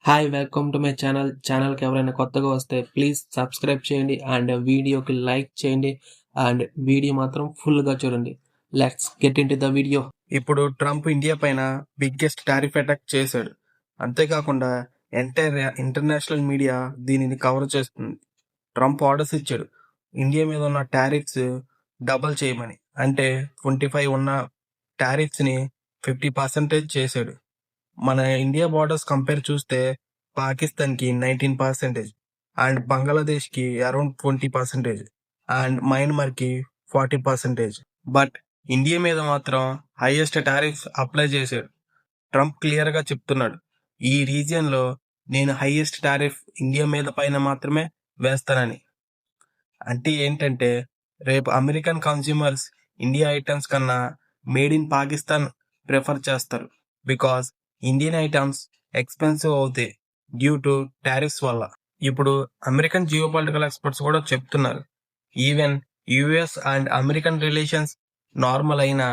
Hi welcome to my ఛానల్కి ఎవరైనా కొత్తగా వస్తే ప్లీజ్ సబ్స్క్రైబ్ చేయండి అండ్ వీడియోకి లైక్ చేయండి అండ్ వీడియో మాత్రం ఫుల్గా చూడండి. Let's get in to the video. ఇప్పుడు ట్రంప్ ఇండియా పైన బిగ్గెస్ట్ టారిఫ్ అటాక్ చేశాడు. అంతేకాకుండా ఎంటైర్ ఇంటర్నేషనల్ మీడియా దీనిని కవర్ చేస్తుంది. ట్రంప్ ఆర్డర్స్ ఇచ్చాడు ఇండియా మీద ఉన్న టారిఫ్స్ డబల్ చేయమని. అంటే 25 ఉన్న టారిఫ్స్ని 50% చేశాడు. మన ఇండియా బార్డర్స్ కంపేర్ చూస్తే పాకిస్తాన్కి 19% అండ్ బంగ్లాదేశ్కి అరౌండ్ 20% అండ్ మయన్మార్కి 40%. బట్ ఇండియా మీద మాత్రం హైయెస్ట్ టారిఫ్ అప్లై చేశాడు. ట్రంప్ క్లియర్గా చెప్తున్నాడు, ఈ రీజియన్లో నేను హైయెస్ట్ టారిఫ్ ఇండియా మీద పైన మాత్రమే వేస్తానని. అంటే ఏంటంటే రేపు అమెరికన్ కన్స్యూమర్స్ ఇండియా ఐటమ్స్ కన్నా మేడ్ ఇన్ పాకిస్తాన్ ప్రిఫర్ చేస్తారు. బికాస్ ఇండియన్ ఐటమ్స్ ఎక్స్పెన్సివ్ అవుతాయి డ్యూ టు టారిఫ్స్ వల్ల. ఇప్పుడు అమెరికన్ జియోపాలిటికల్ ఎక్స్పర్ట్స్ కూడా చెప్తున్నారు, even US and American relations normal అయిన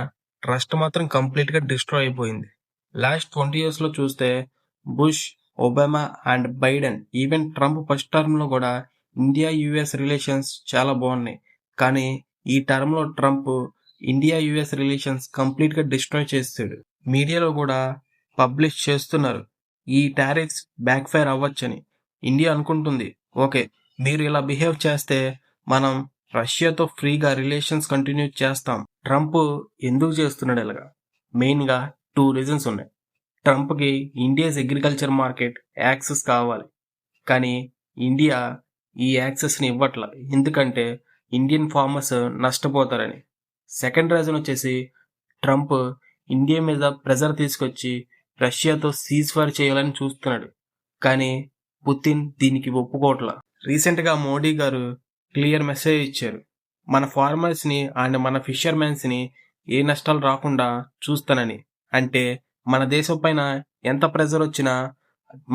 ట్రస్ట్ మాత్రం కంప్లీట్గా డిస్ట్రాయ్ అయిపోయింది. లాస్ట్ 20 yearsలో చూస్తే bush, Obama and Biden, even Trump first టర్మ్లో కూడా ఇండియా యుఎస్ రిలేషన్స్ చాలా బాగున్నాయి. కానీ ఈ టర్మ్లో ట్రంప్ ఇండియా యుఎస్ రిలేషన్స్ కంప్లీట్గా డిస్ట్రాయ్ చేస్తాడు. మీడియాలో కూడా పబ్లిష్ చేస్తున్నారు ఈ టారిఫ్స్ బ్యాక్ ఫైర్ అవ్వచ్చని. ఇండియా అనుకుంటుంది, ఓకే మీరు ఇలా బిహేవ్ చేస్తే మనం రష్యాతో ఫ్రీగా రిలేషన్స్ కంటిన్యూ చేస్తాం. ట్రంప్ ఎందుకు చేస్తున్నాడు ఇలాగా? మెయిన్గా 2 reasons ఉన్నాయి. ట్రంప్కి ఇండియాస్ అగ్రికల్చర్ మార్కెట్ యాక్సెస్ కావాలి, కానీ ఇండియా ఈ యాక్సెస్ని ఇవ్వట్ల. ఎందుకంటే ఇండియన్ ఫార్మర్స్ నష్టపోతారని. సెకండ్ రీజన్ వచ్చేసి ట్రంప్ ఇండియా మీద ప్రెజర్ తీసుకొచ్చి రష్యాతో సీజ్ ఫైర్ చేయాలని చూస్తున్నాడు, కానీ పుతిన్ దీనికి ఒప్పుకోవట్ల. రీసెంట్గా మోడీ గారు క్లియర్ మెసేజ్ ఇచ్చారు, మన ఫార్మర్స్ని అండ్ మన ఫిషర్మెన్స్ని ఏ నష్టాలు రాకుండా చూస్తానని. అంటే మన దేశం పైన ఎంత ప్రెజర్ వచ్చినా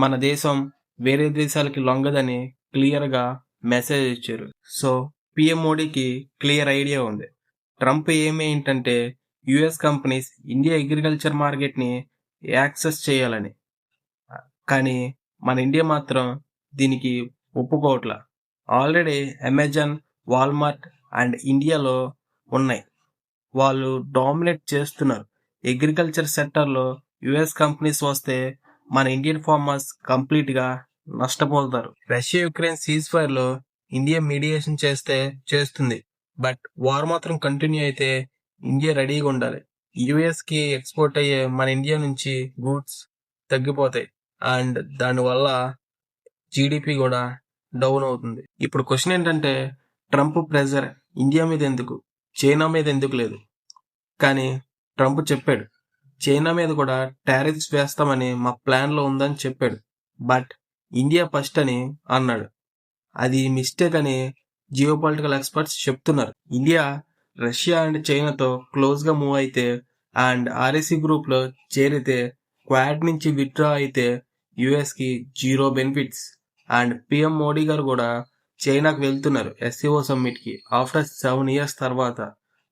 మన దేశం వేరే దేశాలకి లొంగదని క్లియర్గా మెసేజ్ ఇచ్చారు. సో పిఎం మోడీకి క్లియర్ ఐడియా ఉంది, ట్రంప్ ఏంటంటే యుఎస్ కంపెనీస్ ఇండియా అగ్రికల్చర్ మార్కెట్ని యాక్సెస్ చేయాలని. కానీ మన ఇండియా మాత్రం దీనికి ఒప్పుకోవట్ల. ఆల్రెడీ అమెజాన్, వాల్మార్ట్ అండ్ ఇండియాలో ఉన్నాయి, వాళ్ళు డామినేట్ చేస్తున్నారు. అగ్రికల్చర్ సెక్టర్లో యుఎస్ కంపెనీస్ వస్తే మన ఇండియన్ ఫార్మర్స్ కంప్లీట్గా నష్టపోతారు. రష్యా యుక్రెయిన్ సీజ్ ఫైర్లో ఇండియా మీడియేషన్ చేస్తుంది, బట్ వార్ మాత్రం కంటిన్యూ అయితే ఇండియా రెడీగా ఉండాలి. యుఎస్కి ఎక్స్పోర్ట్ అయ్యే మన ఇండియా నుంచి గూడ్స్ తగ్గిపోతాయి అండ్ దానివల్ల జీడిపి కూడా డౌన్ అవుతుంది. ఇప్పుడు క్వశ్చన్ ఏంటంటే ట్రంప్ ప్రెజర్ ఇండియా మీద ఎందుకు, చైనా మీద ఎందుకు లేదు? కానీ ట్రంప్ చెప్పాడు, చైనా మీద కూడా టారిఫ్స్ వేస్తామని మా ప్లాన్లో ఉందని చెప్పాడు. బట్ ఇండియా ఫస్ట్ అని అన్నాడు. అది మిస్టేక్ అని జియోపాలిటికల్ ఎక్స్పర్ట్స్ చెప్తున్నారు. ఇండియా రష్యా అండ్ చైనాతో క్లోజ్గా మూవ్ అయితే అండ్ ఆర్ఎస్సి గ్రూప్లో చేరితే, క్వాడ్ నుంచి విత్డ్రా అయితే యుఎస్కి 0 బెనిఫిట్స్. అండ్ పిఎం మోడీ గారు కూడా చైనాకు వెళ్తున్నారు ఎస్సీఓ సమ్మిట్కి ఆఫ్టర్ 7 years తర్వాత.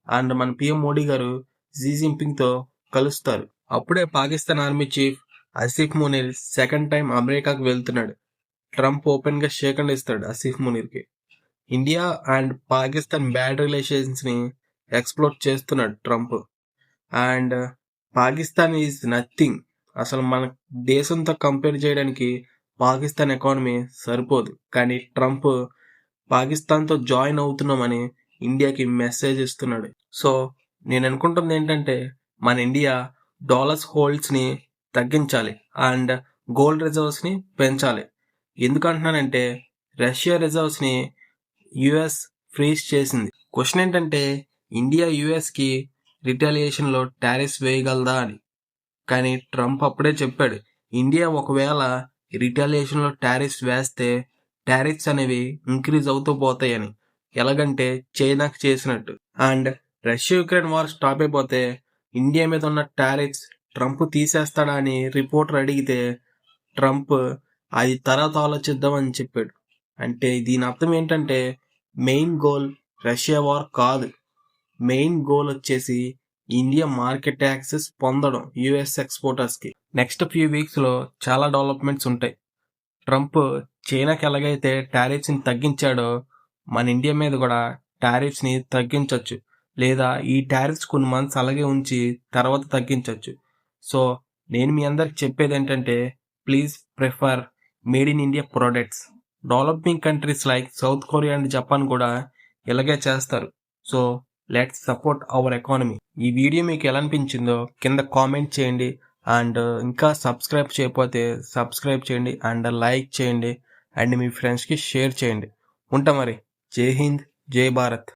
అండ్ మన పిఎం మోడీ గారు జీ జిన్పింగ్తో కలుస్తారు. అప్పుడే Pakistan army chief Asif Munir second time అమెరికాకు వెళ్తున్నాడు. ట్రంప్ ఓపెన్గా షేక్ హ్యాండ్ ఇస్తాడు ఆసిఫ్ మునీర్కి. ఇండియా అండ్ పాకిస్తాన్ బ్యాడ్ రిలేషన్స్ని ఎక్స్ప్లోర్ చేస్తున్నాడు Trump. And Pakistan is nothing, అసలు మన దేశంతో కంపేర్ చేయడానికి పాకిస్తాన్ ఎకానమీ సరిపోదు. కానీ ట్రంప్ పాకిస్తాన్తో జాయిన్ అవుతున్నామని ఇండియాకి మెసేజ్ ఇస్తున్నాడు. సో నేను అనుకుంటుంది ఏంటంటే మన ఇండియా డాలర్స్ హోల్డ్స్ని తగ్గించాలి అండ్ గోల్డ్ రిజర్వ్స్ని పెంచాలి. ఎందుకంటున్నానంటే రష్యా రిజర్వ్స్ని యుఎస్ ఫ్రీజ్ చేసింది. క్వశ్చన్ ఏంటంటే ఇండియా యుఎస్కి రిటాలియేషన్లో టారిఫ్స్ వేయగలదా అని. కానీ ట్రంప్ అప్పుడే చెప్పాడు, ఇండియా ఒకవేళ రిటాలియేషన్లో టారిఫ్స్ వేస్తే టారిఫ్స్ అనేవి ఇంక్రీజ్ అవుతూ పోతాయని. ఎలాగంటే చైనాకి చేసినట్టు. And Russia Ukraine war stop అయిపోతే ఇండియా మీద ఉన్న టారిఫ్స్ ట్రంప్ తీసేస్తాడా అని రిపోర్టర్ అడిగితే ట్రంప్ అది తర్వాత ఆలోచిద్దామని చెప్పాడు. అంటే దీని అర్థం ఏంటంటే మెయిన్ గోల్ రష్యా వార్ కాదు, మెయిన్ గోల్ వచ్చేసి ఇండియా మార్కెట్ యాక్సెస్ పొందడం యుఎస్ ఎక్స్పోర్టర్స్కి. నెక్స్ట్ ఫ్యూ వీక్స్లో చాలా డెవలప్మెంట్స్ ఉంటాయి. ట్రంప్ చైనాకి ఎలాగైతే టారిఫ్స్ని తగ్గించాడో మన ఇండియా మీద కూడా టారిఫ్స్ని తగ్గించవచ్చు, లేదా ఈ టారిఫ్స్ కొన్ని మంత్స్ అలాగే ఉంచి తర్వాత తగ్గించవచ్చు. సో నేను మీ అందరికి చెప్పేది ఏంటంటే, please prefer made in India products. Developing countries like south Korea and Japan కూడా ఇలాగే చేస్తారు. So let's support our economy. ఈ వీడియో మీకు ఎలా అనిపించిందో కింద కామెంట్ చేయండి. అండ్ ఇంకా సబ్స్క్రైబ్ చేయకపోతే సబ్స్క్రైబ్ చేయండి అండ్ లైక్ చేయండి అండ్ మీ ఫ్రెండ్స్కి షేర్ చేయండి. ఉంటా మరి. జై హింద్, జై భారత్.